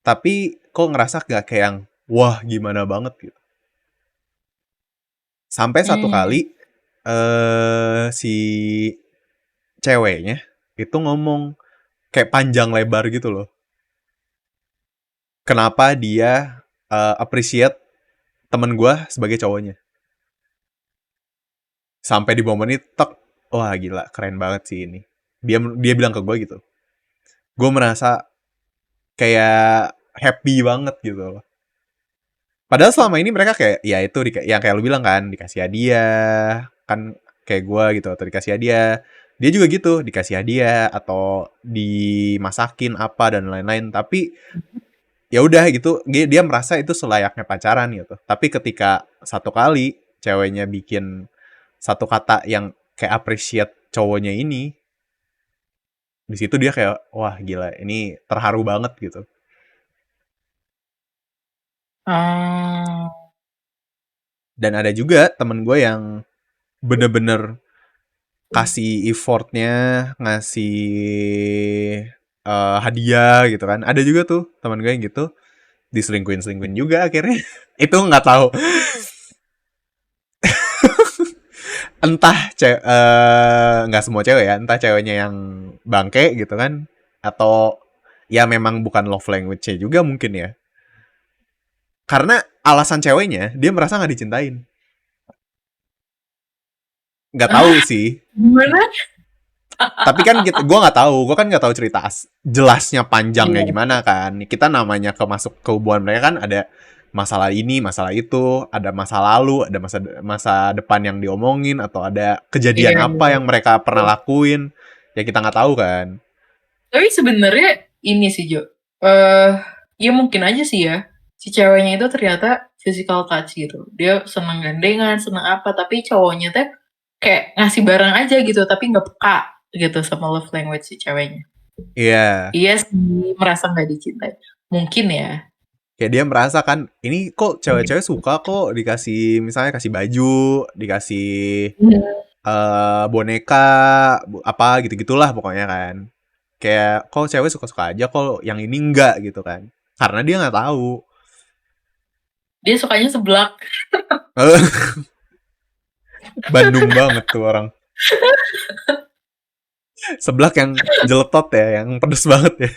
Tapi kok ngerasa gak kayak yang wah gimana banget gitu. Sampai satu kali si ceweknya itu ngomong kayak panjang lebar gitu loh. Kenapa dia appreciate temen gue sebagai cowoknya. Sampai di momen itu tek, wah gila keren banget sih ini. Dia bilang ke gue gitu. Gue merasa kayak happy banget gitu loh. Padahal selama ini mereka kayak ya itu yang kayak lu bilang kan, dikasih hadiah, kan kayak gue gitu, atau dikasih hadiah. Dia juga gitu, dikasih hadiah atau dimasakin apa dan lain-lain. Tapi ya udah gitu, dia merasa itu selayaknya pacaran gitu. Tapi ketika satu kali ceweknya bikin satu kata yang kayak appreciate cowoknya ini, di situ dia kayak wah gila, ini terharu banget gitu. Dan ada juga temen gue yang bener-bener kasih effortnya, ngasih hadiah gitu kan. Ada juga tuh teman gue yang gitu, diselingkuin juga akhirnya. Itu nggak tahu. Entah nggak semua cewek ya, entah ceweknya yang bangke gitu kan, atau ya memang bukan love language-nya juga mungkin ya. Karena alasan ceweknya, dia merasa nggak dicintain. Nggak tahu sih. Gimana? Tapi kan gue nggak tahu, gue kan nggak tahu cerita jelasnya panjangnya Iya. gimana kan. Kita namanya masuk ke hubungan mereka kan ada masalah ini, masalah itu, ada masa lalu, ada masa depan yang diomongin, atau ada kejadian Iya, apa yang mereka pernah lakuin, ya kita nggak tahu kan. tapi sebenarnya ini sih Jo, ya mungkin aja sih ya, si ceweknya itu ternyata physical touch gitu. Dia seneng gandengan, seneng apa, tapi cowoknya teh kayak ngasih barang aja gitu, tapi nggak peka gitu sama love language si ceweknya. Iya. Iya sih, merasa nggak dicintai. Mungkin ya. Kayak dia merasa kan, ini kok cewek-cewek suka kok dikasih, misalnya kasih baju, dikasih boneka, apa gitu-gitulah pokoknya kan. Kayak kok cewek suka-suka aja, kok yang ini enggak gitu kan. Karena dia nggak tahu. Dia sukanya seblak. Bandung banget tuh orang. Seblak yang jeletot ya, yang pedes banget ya.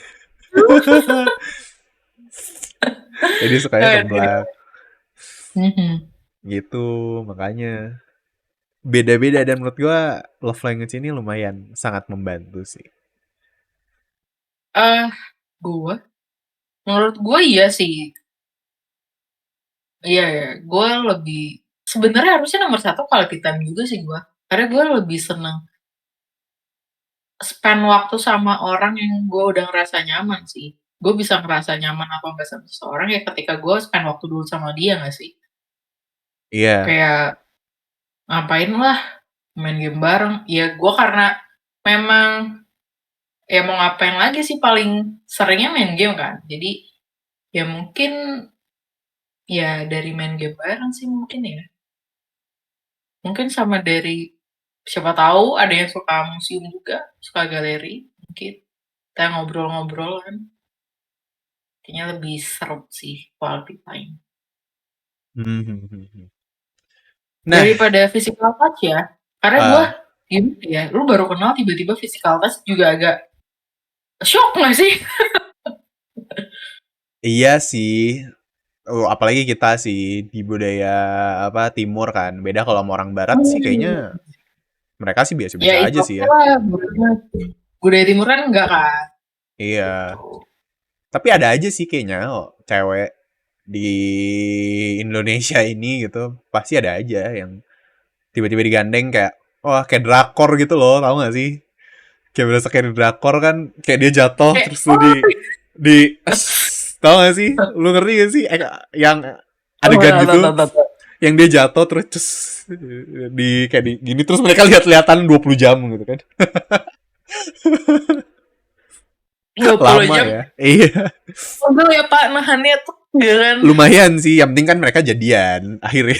Jadi sukanya seblak. Gitu, makanya beda-beda, dan menurut gua love language ini lumayan sangat membantu sih. Menurut gue iya sih. Iya ya, gue lebih sebenarnya harusnya nomor 1 quality time juga sih gue. Karena gue lebih seneng spend waktu sama orang yang gue udah ngerasa nyaman sih. Gue bisa ngerasa nyaman apa enggak sama seseorang ya ketika gue spend waktu dulu sama dia nggak sih? Iya, Kayak ngapain lah main game bareng. Ya gue karena memang ya mau ngapain lagi sih paling seringnya main game kan. Jadi ya mungkin ya dari main game bareng sih mungkin ya. Mungkin sama dari siapa tahu ada yang suka museum juga, suka galeri, mungkin kita ngobrol-ngobrol kan, kayaknya lebih seru sih quality time. nah, Daripada physical touch ya, karena gue uh, gimana ya, lu baru kenal tiba-tiba physical touch juga agak shock nggak sih? iya sih. Apalagi kita sih di budaya apa timur kan. Beda kalau sama orang barat sih kayaknya mereka sih Ya biasa itu aja sih oke ya. lah, budaya timur kan enggak kan. Iya. Tapi ada aja sih kayaknya cewek di Indonesia ini gitu. Pasti ada aja yang tiba-tiba digandeng kayak wah kayak drakor gitu loh, tahu gak sih? Kayak berasa kayak di drakor kan, kayak dia jatuh Kayak, terus tuh di tahu gak sih? Lu ngerti gak sih yang adegan gitu? Yang dia jatuh terus di kayak di gini terus mereka lihat-lihatan 20 jam gitu kan. 20 Lama jam. ya. Iya. Pegel ya Pak, nahannya tuh jangan. Lumayan sih, yang penting kan mereka jadian akhirnya.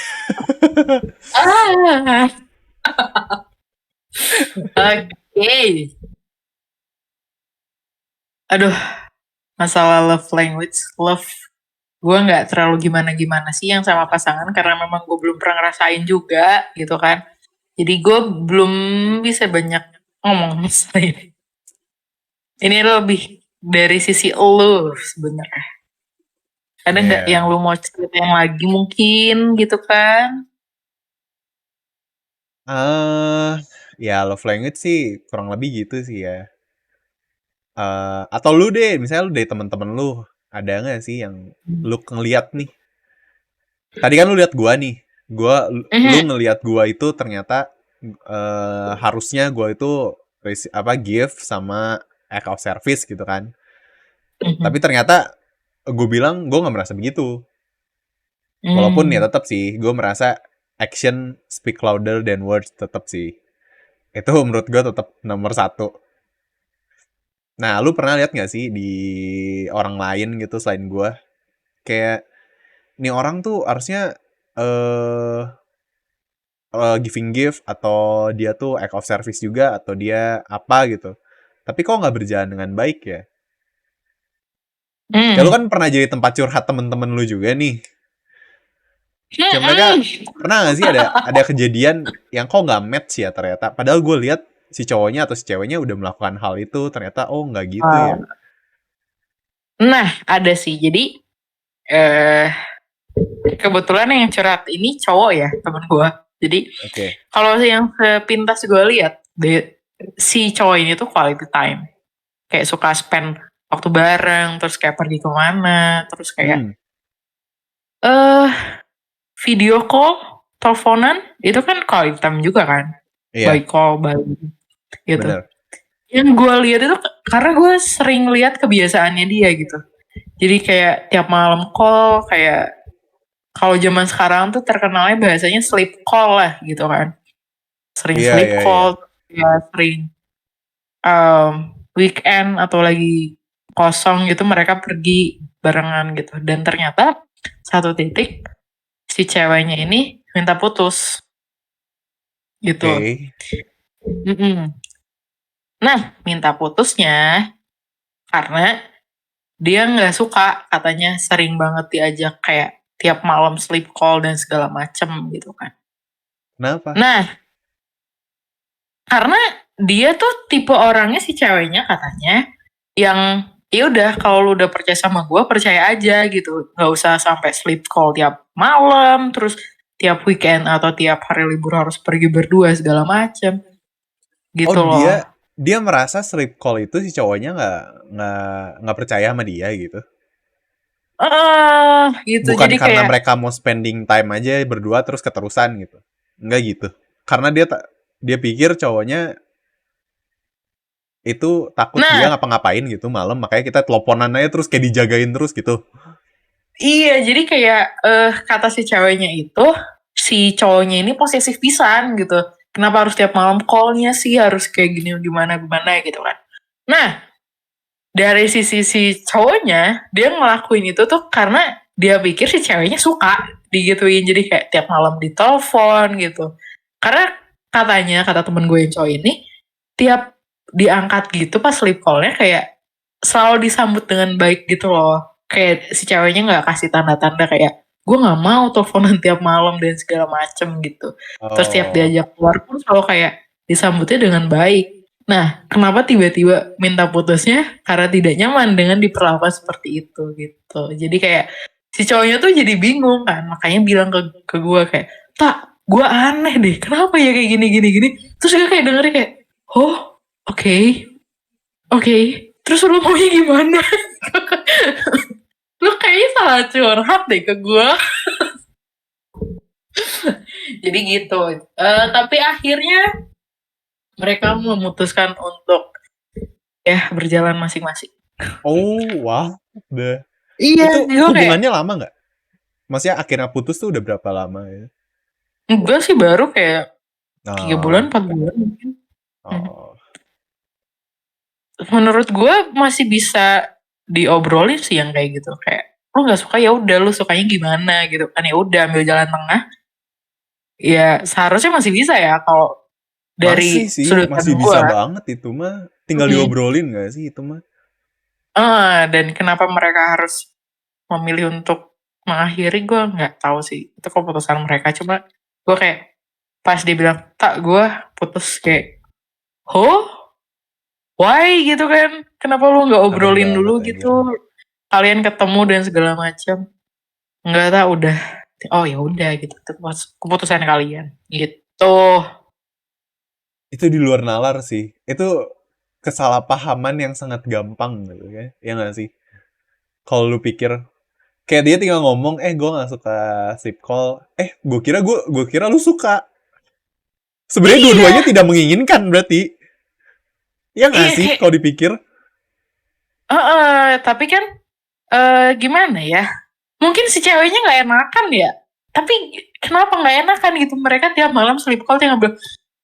Ah, oke. Aduh, masalah love language, love gue nggak terlalu gimana-gimana sih yang sama pasangan karena memang gue belum pernah ngerasain juga gitu kan. Jadi gue belum bisa banyak ngomong masalah ini. Ini lebih dari sisi lo sebenarnya. Ada nggak yang Iya. lu mau ceritain lagi mungkin gitu kan? Eh, ya love language sih kurang lebih gitu sih ya. Atau lu deh, misalnya lu dari teman-teman lu, ada nggak sih yang lu ngeliat nih? Tadi kan lu lihat gua nih, lu Mhm, ngelihat gua itu ternyata harusnya gua itu apa gift sama act of service gitu kan. Tapi mhm, ternyata gue bilang gue nggak merasa begitu. Walaupun ya hmm, tetap sih, gue merasa action speak louder than words tetap sih. Itu menurut gue tetap nomor satu. Nah, lu pernah lihat nggak sih di orang lain gitu selain gue? Kayak, nih orang tuh harusnya eh giving gift atau dia tuh act of service juga atau dia apa gitu. Tapi kok nggak berjalan dengan baik ya? Ya lu hmm, kan pernah jadi tempat curhat temen-temen lu juga nih. Kayak mereka hmm. pernah gak sih ada kejadian yang kok nggak match ya ternyata. Padahal gue lihat si cowoknya atau si ceweknya udah melakukan hal itu ternyata oh nggak gitu ya. Nah, ada sih. Jadi eh kebetulan yang curhat ini cowok ya, temen gue. Jadi Oke. kalau yang sepintas gue lihat, si cowok ini tuh quality time. Kayak suka spend waktu bareng, terus kayak pergi kemana, terus kayak Hmm, eh video call, teleponan, itu kan quality time juga kan. By iya, call, by gitu. bener. Yang gue lihat itu karena gue sering lihat kebiasaannya dia gitu. Jadi kayak tiap malam call, kayak kalau zaman sekarang tuh terkenalnya bahasanya sleep call lah gitu kan. Sering Iya, sleep iya, iya. call, ya sering weekend atau lagi kosong gitu mereka pergi barengan gitu. Dan ternyata satu titik si ceweknya ini minta putus gitu. Oke. Mm-mm. Nah, minta putusnya karena dia nggak suka katanya sering banget diajak kayak tiap malam sleep call dan segala macem gitu kan. Kenapa? Nah, karena dia tuh tipe orangnya si ceweknya katanya yang ya udah kalau lu udah percaya sama gue percaya aja gitu, nggak usah sampai sleep call tiap malam, terus tiap weekend atau tiap hari libur harus pergi berdua segala macem Oh gitu loh. dia merasa sleep call itu si cowoknya nggak percaya sama dia gitu. Gitu Bukan jadi karena kayak mereka mau spending time aja berdua terus keterusan gitu. Enggak gitu. Karena dia pikir cowoknya itu takut dia nah ngapa-ngapain gitu malam makanya kita teleponan aja terus kayak dijagain terus gitu. iya, jadi kayak kata si ceweknya itu, si cowoknya ini posesif pisan gitu. Kenapa harus tiap malam call-nya sih, harus kayak gini gimana gimana gitu kan. Nah, dari sisi si cowoknya, dia ngelakuin itu tuh karena dia pikir si ceweknya suka digituin. Jadi kayak tiap malam ditelepon gitu. Karena katanya, kata temen gue yang cowok ini, tiap diangkat gitu pas sleep call-nya kayak selalu disambut dengan baik gitu loh. Kayak si ceweknya nggak kasih tanda-tanda kayak gue nggak mau teleponan tiap malam dan segala macem gitu. Terus tiap Oh. diajak keluar pun selalu kayak disambutnya dengan baik. Nah, kenapa tiba-tiba minta putusnya? Karena tidak nyaman dengan diperlakukan seperti itu gitu. Jadi kayak si cowoknya tuh jadi bingung kan, makanya bilang ke gue kayak, tak, gue aneh deh, kenapa ya kayak gini gini gini. Terus gue kayak dengernya kayak, oh, oke, oke. Terus lu maunya gimana? Lu kayaknya salah curhat deh ke gue. Jadi gitu. Tapi akhirnya mereka memutuskan untuk ya berjalan masing-masing. Oh, wah. Udah. Iya, Itu gue kayak hubungannya lama nggak? Maksudnya akhirnya putus tuh udah berapa lama ya? enggak sih baru kayak 3 bulan, Oh, 4 bulan mungkin. Mhm. oh. menurut gue masih bisa diobrolin sih yang kayak gitu, kayak lu nggak suka ya udah, lu sukanya gimana gitu kan, ya udah ambil jalan tengah. Ya seharusnya masih bisa ya kalau Masih dari sih, sudut masih pandang bisa gue. banget itu mah. Tinggal diobrolin gak sih itu mah? Dan kenapa mereka harus memilih untuk mengakhiri, gue nggak tahu sih, itu keputusan mereka. Cuma gue kayak pas dia bilang tak gue putus, kayak why gitu kan, kenapa lu nggak Aneh obrolin banget dulu anjir. gitu, kalian ketemu dan segala macam. Nggak tahu, udah, oh ya udah gitu, itu keputusan kalian gitu. Itu di luar nalar sih. Itu kesalahpahaman yang sangat gampang gitu ya. Ya gak sih? Kalau lu pikir kayak dia tinggal ngomong, gue gak suka sleep call. Gue kira lu suka. Sebenarnya dua-duanya Iya, tidak menginginkan berarti. Ya gak iya sih kayak kalau dipikir? tapi kan gimana ya, mungkin si ceweknya nggak enakan ya, tapi kenapa nggak enakan gitu, mereka tiap malam sleep call, dia bilang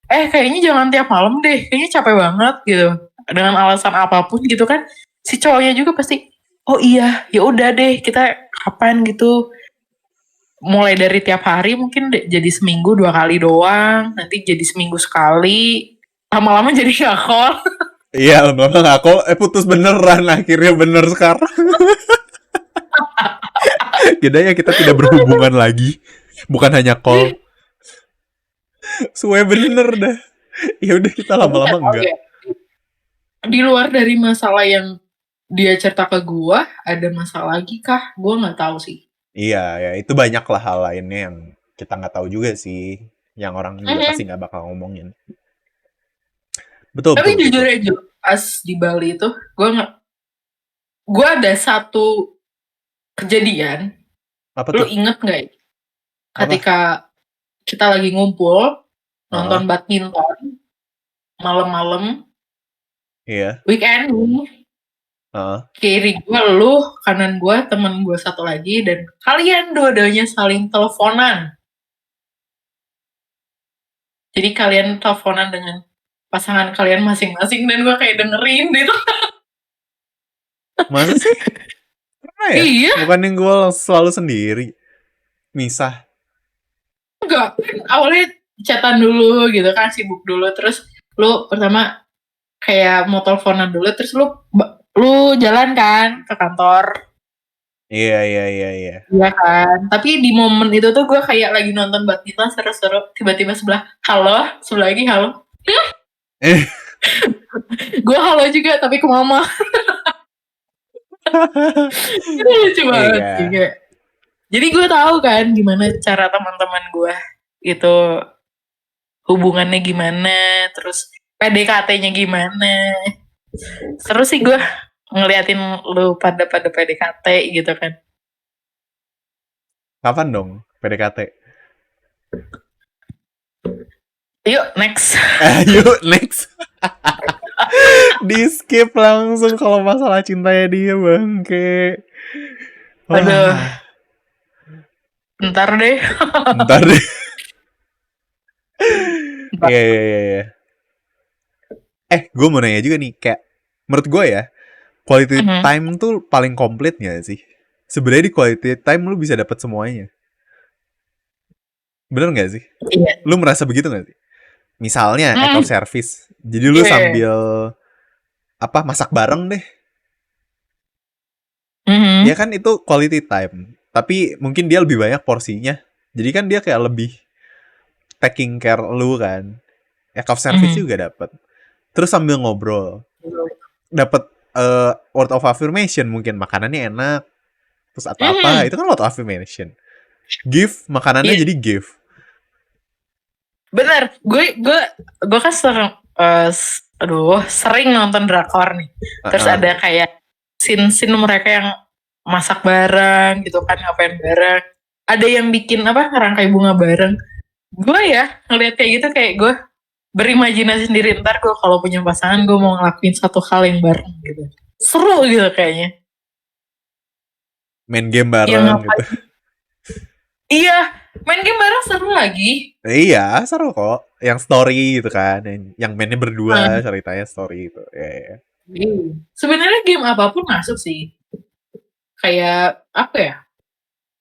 kayaknya jangan tiap malam deh, kayaknya capek banget gitu, dengan alasan apapun gitu kan, si cowoknya juga pasti oh iya ya udah deh, kita kapan gitu, mulai dari tiap hari mungkin jadi seminggu 2 kali doang, nanti jadi seminggu sekali, lama-lama jadi gak call. Iya, lama-lama gak call. Putus beneran. Akhirnya bener sekarang. Kira kita tidak berhubungan lagi. Bukan hanya call. Suwe bener dah. Ya udah kita Tapi lama-lama nggak tahu enggak. ya, di luar dari masalah yang dia cerita ke gua, ada masalah lagi kah? Gua nggak tahu sih. Iya, ya itu banyak lah hal lainnya yang kita nggak tahu juga sih. Yang orang juga pasti Mhm. nggak bakal ngomongin. Betul, Tapi betul, jujur betul. aja, pas di Bali itu, gua nggak, gua ada satu kejadian. Apa Lu tuh? inget nggak ya? Apa? Ketika kita lagi ngumpul nonton Heeh, badminton malam-malam, iya. weekend nih, Heeh. kiri gua lu, kanan gua temen gua satu lagi, dan kalian dua-duanya saling teleponan. Jadi kalian teleponan dengan pasangan kalian masing-masing, dan gue kayak dengerin gitu. Masa sih? Pernah ya? Iya, Bukan yang gue selalu sendiri. Misah. enggak. Kan awalnya chatan dulu gitu kan, sibuk dulu. Terus lu pertama kayak mau teleponan dulu, terus lu jalan kan ke kantor. Iya, iya, iya, iya. Iya kan. Tapi di momen itu tuh gue kayak lagi nonton badminton seru-seru. Tiba-tiba sebelah, halo. Sebelah lagi, halo. Eh, Gue halo juga, tapi ke mama. Itu lucu banget sih. iya. Kayak. Jadi gue tahu kan gimana cara teman-teman gue itu hubungannya gimana, terus PDKT-nya gimana. Seru sih gue ngeliatin lu pada PDKT gitu kan. Kapan dong PDKT? Yuk next. Ayo, next. Di skip langsung kalau masalah cintanya dia, bangke. Aduh, Wah, ntar deh. ntar deh. Ntar. Iya, iya, iya, iya. Gue mau nanya juga nih, kayak menurut gue ya, quality Mhm. time tuh paling komplit gak sih? Sebenarnya di quality time lu bisa dapat semuanya. Bener gak sih? Iya. Lu merasa begitu gak sih? Misalnya act of Hmm, service. Jadi lu iya. sambil masak bareng deh. Ya Mhm. kan itu quality time. Tapi mungkin dia lebih banyak porsinya. Jadi kan dia kayak lebih taking care lu kan. Act of service Mhm. juga dapat. Terus sambil ngobrol, dapat word of affirmation, mungkin makanannya enak, terus atau apa, Mhm. itu kan word of affirmation. Give, makanannya Iya, jadi give. bener. Gue kan sering nonton drakor nih. Terus Uh-uh. ada kayak scene-scene mereka yang masak bareng gitu kan, ngapain bareng. Ada yang bikin apa, ngerangkai bunga bareng. Gue ya ngeliat kayak gitu, kayak gue berimajinasi sendiri, ntar gue kalau punya pasangan gue mau ngelakuin satu hal yang bareng gitu. Seru gitu kayaknya. Main game Yang bareng gitu. ngapain? Iya, main game bareng seru lagi. Iya, seru kok. Yang story gitu kan, yang mainnya berdua, Nah, ceritanya story gitu. Ya, ya. Sebenarnya game apapun masuk sih. Kayak apa ya?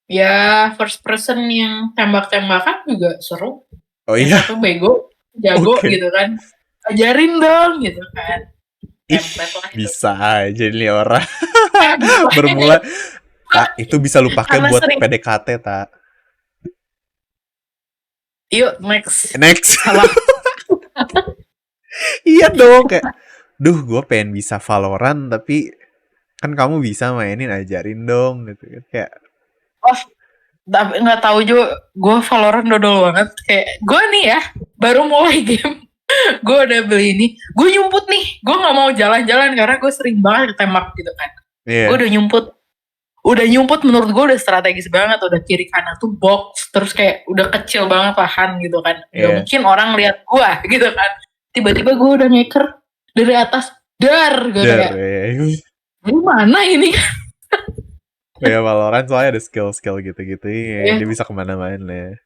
Ya first person yang tembak-tembakan juga seru. Oh Yang iya, satu bego, jago oke. gitu kan. Ajarin dong gitu kan. Ih, Template lah itu. bisa aja nih orang. Bisa. Bermula, tak, itu bisa lu pakai Karena buat sering. PDKT, tak. Yuk next. Next. Salah. Iya dong, kayak, duh, gue pengen bisa Valorant, tapi kan kamu bisa mainin, ajarin dong, gitu kan. Kayak, Oh, tapi nggak tahu juga. Gue Valorant dodol banget. Kayak gue nih ya, baru mulai game. Gue udah beli ini. Gue nyumput nih. Gue nggak mau jalan-jalan karena gue sering banget ketembak gitu kan. Gue iya, udah nyumput. Udah nyumput menurut gue udah strategis banget. Udah kiri kanan tuh box. Terus kayak udah kecil banget lahan gitu kan. Gak iya, mungkin orang lihat gue gitu kan. Tiba-tiba gue udah ngeker dari atas. Dar. Gue der, kayak, ya. ini mana ini? Ya Valorant soalnya ada skill-skill gitu-gitu, iya, Ya, dia bisa kemana-mana.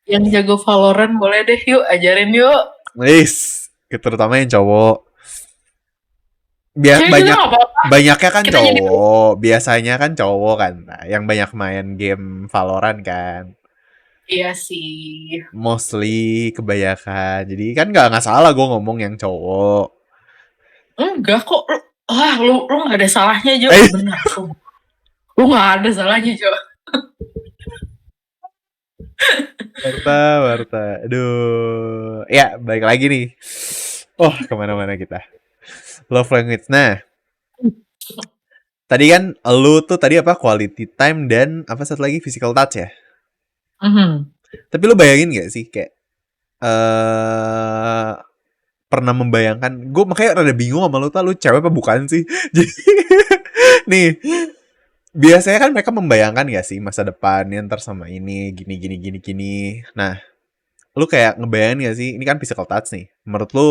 yang jago Valorant boleh deh yuk. Ajarin yuk. Wis, terutama yang cowok. Cewek juga Banyak gak apa-apa. banyaknya kan Kita jadi. cowok, biasanya kan cowok kan, nah, yang banyak main game Valorant kan. Iya sih. Mostly kebanyakan. Jadi kan nggak salah gue ngomong yang cowok. Enggak kok. Lu gak ada salahnya Jo. Eh, Bener. Lu gak ada salahnya Jo. Marta, Marta. Aduh. Ya, balik lagi nih. Oh, kemana-mana kita. Love language. Nah, tadi kan lu tuh tadi apa? Quality time dan apa satu lagi? Physical touch ya? Mhm. Tapi lu bayangin gak sih kayak eh pernah membayangkan, gue makanya rada bingung sama lu tuh, lu cewek apa bukan sih? Jadi nih, biasanya kan mereka membayangkan gak sih masa depannya ntar sama ini gini gini gini gini. Nah, lu kayak ngebayangin gak sih, ini kan physical touch nih. Menurut lu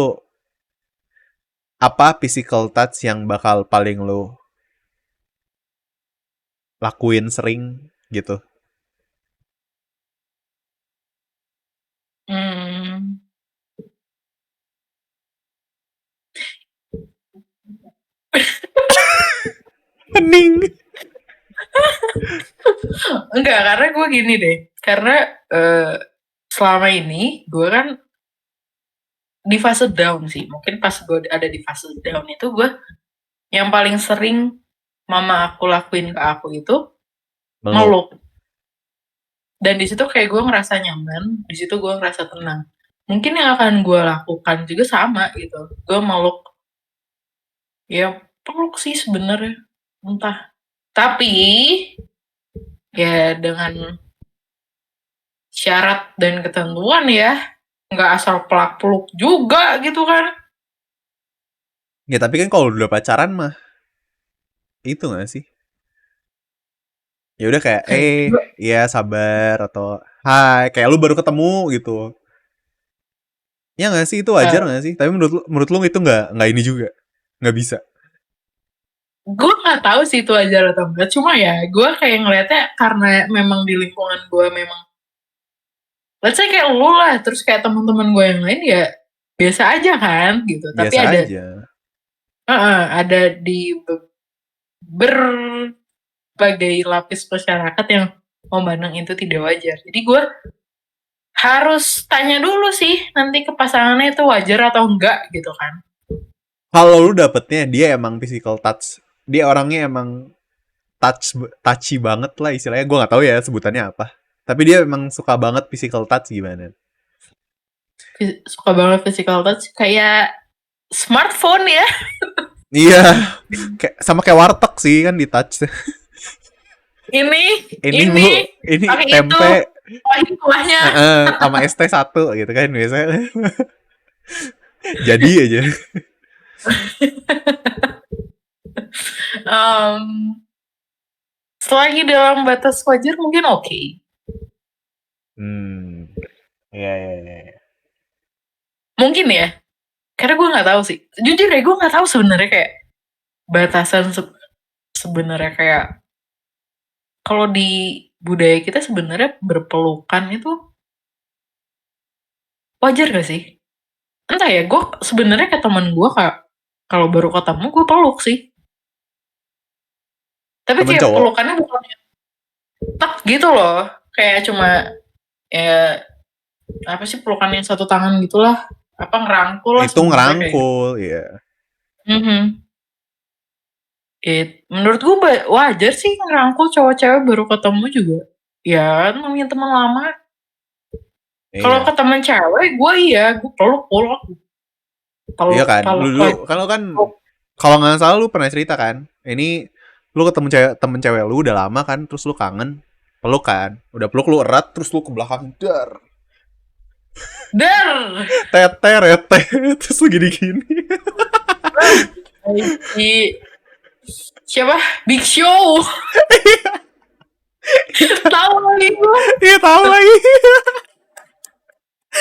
apa physical touch yang bakal paling lu lakuin sering gitu? Hmm. Hening. Enggak, karena gue gini deh. Karena eh, selama ini gue kan di fase down sih. Mungkin pas gue ada di fase down itu gue yang paling sering mama aku lakuin ke aku itu Meluk. meluk. Dan di situ kayak gue ngerasa nyaman, di situ gue ngerasa tenang. Mungkin yang akan gue lakukan juga sama gitu. Gue meluk, ya peluk sih sebenarnya, entah. Tapi ya dengan syarat dan ketentuan ya, nggak asal pelak peluk juga gitu kan. Ya tapi kan kalau udah pacaran mah itu gak sih? Ya udah kayak ya sabar atau hai kayak lu baru ketemu gitu. Ya nggak sih, itu wajar nggak sih? Tapi menurut lu itu nggak ini juga, nggak bisa. Gue nggak tahu sih itu wajar atau enggak, cuma ya gue kayak ngeliatnya karena memang di lingkungan gue memang, let's say kayak lu lah, terus kayak teman-teman gue yang lain ya biasa aja kan gitu. Tapi Biasa ada aja. ada di berbagai lapis masyarakat yang memandang itu tidak wajar. Jadi gue harus tanya dulu sih nanti ke pasangannya itu wajar atau enggak gitu kan. Kalau lu dapetnya dia emang physical touch, dia orangnya emang touchy banget lah istilahnya. Gue nggak tahu ya sebutannya apa. Tapi dia emang suka banget physical touch gimana? Suka banget physical touch kayak smartphone ya. Iya, sama kayak warteg sih kan di touch. Ini, Ini ini, bu, ini pakai itu, tempe kuahnya. sama ST1 gitu kan biasanya. Jadi aja. um, Selagi dalam batas wajar mungkin oke. Hmm, iya iya iya. Mungkin ya. Karena gue nggak tahu sih. Jujur ya gue nggak tahu sebenarnya kayak batasan sebenarnya kayak kalau di budaya kita sebenarnya berpelukan itu wajar gak sih? Entah ya, gue sebenarnya kayak teman gue Kalau baru ketemu gue peluk sih. Tapi Temen kayak cowok. pelukannya bukan tek gitu loh. Kayak cuma ya apa sih pelukan yang satu tangan gitulah. Apa ngerangkul lah Itu sebenarnya kayak gitu. ngerangkul, ya. Mhm. Menurut gue wajar sih ngerangkul cowok cewek baru ketemu juga. Ya namanya teman lama. Kalau Iya. ke temen cewek gue gue peluk. Iya Peluk, kan, peluk lagi. kalau kan kalau nggak salah lu pernah cerita kan, ini lu ketemu temen cewek lu udah lama kan, terus lu kangen, peluk kan, udah peluk lu erat, terus lu ke belakang dar, Der. teter, terus lu gini-gini. Siapa? Big Show. Tahu lagi gue. Iya tahu lagi.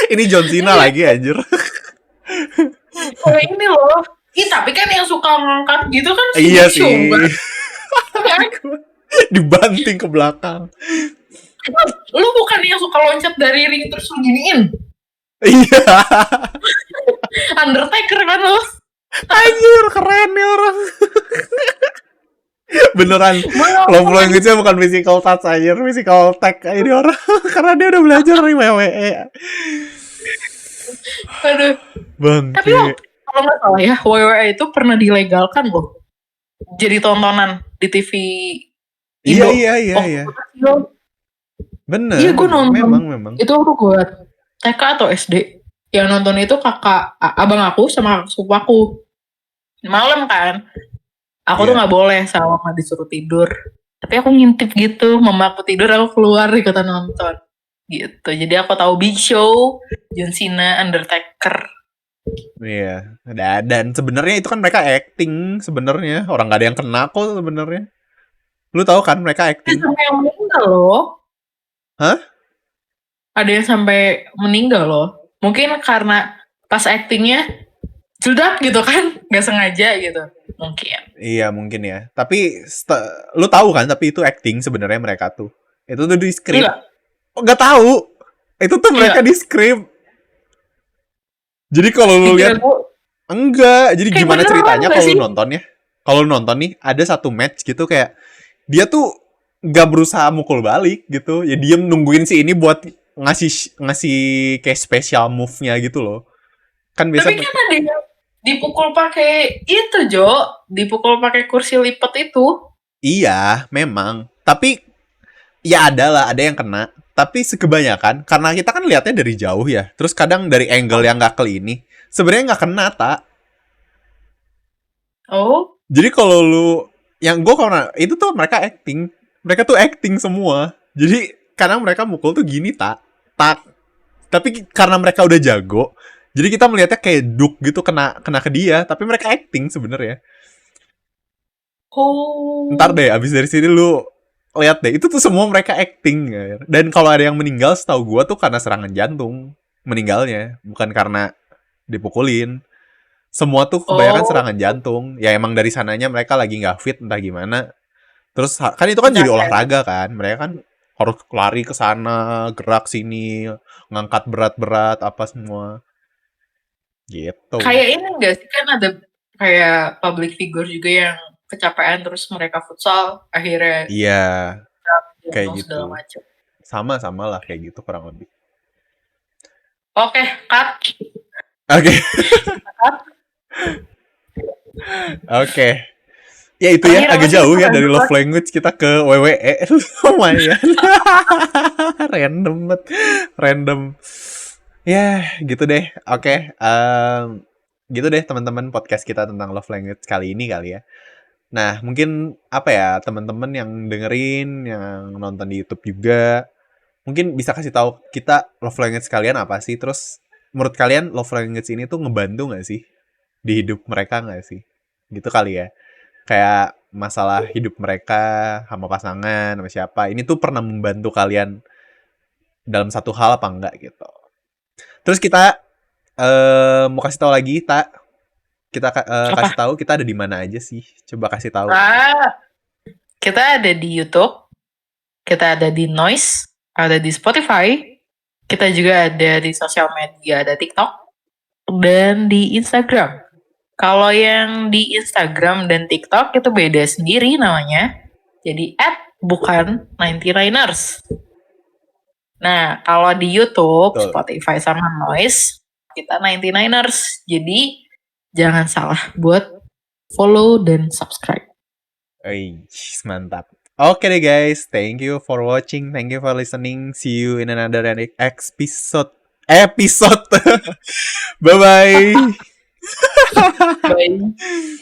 Ini John Cena lagi anjir. Kayak ini loh. Tapi kan yang suka ngangkat gitu kan si Iya Big Show sih. kan. Kan? Dibanting ke belakang. Lu bukan yang suka loncat dari ring terus lu giniin. Iya. Undertaker kan lu. Anjir, keren nih orang. Beneran love language-nya bukan physical touch aja, physical tag ini orang. Karena dia udah belajar dari WWE. Aduh. Tapi kalau nggak salah ya, WWE itu pernah dilegalkan loh. Jadi tontonan di TV Indo. Iya. Bener. Iya gue nonton. Memang. Itu waktu gue TK atau SD. Yang nonton itu abang aku sama kakak sepupu aku. Malam kan. Aku tuh nggak boleh sama mama disuruh tidur. Tapi aku ngintip gitu, mama aku tidur, aku keluar ikutan nonton. Gitu. Jadi aku tahu Big Show, John Cena, Undertaker. Iya. Dan sebenarnya itu kan mereka acting sebenarnya. Orang nggak ada yang kena kok sebenarnya. Lu tahu kan mereka acting. Ada yang meninggal loh. Hah? Ada yang sampai meninggal loh. Mungkin karena pas actingnya sudah gitu kan, nggak sengaja gitu. Mungkin. Iya mungkin ya. Tapi lu tahu kan? Tapi itu acting sebenarnya mereka tuh. Itu tuh di script. Nggak tahu. Itu tuh mereka di script. Jadi kalau lu lihat enggak. Jadi gimana ceritanya kalau lu nonton ya? Kalau lu nonton nih ada satu match gitu kayak dia tuh nggak berusaha mukul balik gitu. Ya diem nungguin si ini buat ngasih kayak special move-nya gitu loh. Kan biasa. Tapi kan ada yang dipukul pakai itu, Jo. Dipukul pakai kursi lipat itu. Iya, memang. Tapi ya ada yang kena. Tapi kebanyakan karena kita kan lihatnya dari jauh ya. Terus kadang dari angle yang nggak ke ini, sebenarnya nggak kena, tak. Oh. Jadi kalau lu yang gue karena itu tuh mereka acting. Mereka tuh acting semua. Jadi kadang mereka mukul tuh gini, tak. Tapi karena mereka udah jago, jadi kita melihatnya kayak duk gitu kena ke dia, tapi mereka acting sebenarnya. Oh. Ntar deh, abis dari sini lu lihat deh, itu tuh semua mereka acting. Dan kalau ada yang meninggal, setahu gue tuh karena serangan jantung meninggalnya, bukan karena dipukulin. Semua tuh kebanyakan serangan jantung. Ya emang dari sananya mereka lagi nggak fit entah gimana. Terus kan itu kan jadi olahraga kan, mereka kan harus lari ke sana, gerak sini, ngangkat berat-berat apa semua. Gitu. Kayak ini enggak sih, kan ada kayak public figure juga yang kecapean terus mereka futsal akhirnya. Iya. Kayak gitu. Sama lah kayak gitu kurang lebih. Oke, cut. Oke. Oke. Ya itu ya agak jauh ya dari love language kita ke WWE. Lumayan. Random. Ya, gitu deh. Oke. Gitu deh teman-teman podcast kita tentang love language kali ini kali ya. Nah, mungkin apa ya teman-teman yang dengerin, yang nonton di YouTube juga, mungkin bisa kasih tahu kita love language kalian apa sih? Terus menurut kalian love language ini tuh ngebantu nggak sih di hidup mereka nggak sih? Gitu kali ya. Kayak masalah hidup mereka sama pasangan sama siapa. Ini tuh pernah membantu kalian dalam satu hal apa enggak gitu. Terus kita mau kasih tahu lagi, tak? Kita kasih tahu kita ada di mana aja sih? Coba kasih tahu. Kita ada di YouTube, kita ada di Noise, ada di Spotify, kita juga ada di sosial media, ada TikTok, dan di Instagram. Kalau yang di Instagram dan TikTok itu beda sendiri namanya. Jadi bukan 99ers. Nah, kalau di YouTube, Betul. Spotify sama Noise, kita 99ers. Jadi jangan salah buat follow dan subscribe. Mantap. Oke deh guys, thank you for watching, thank you for listening. See you in another episode. Bye bye. Bye.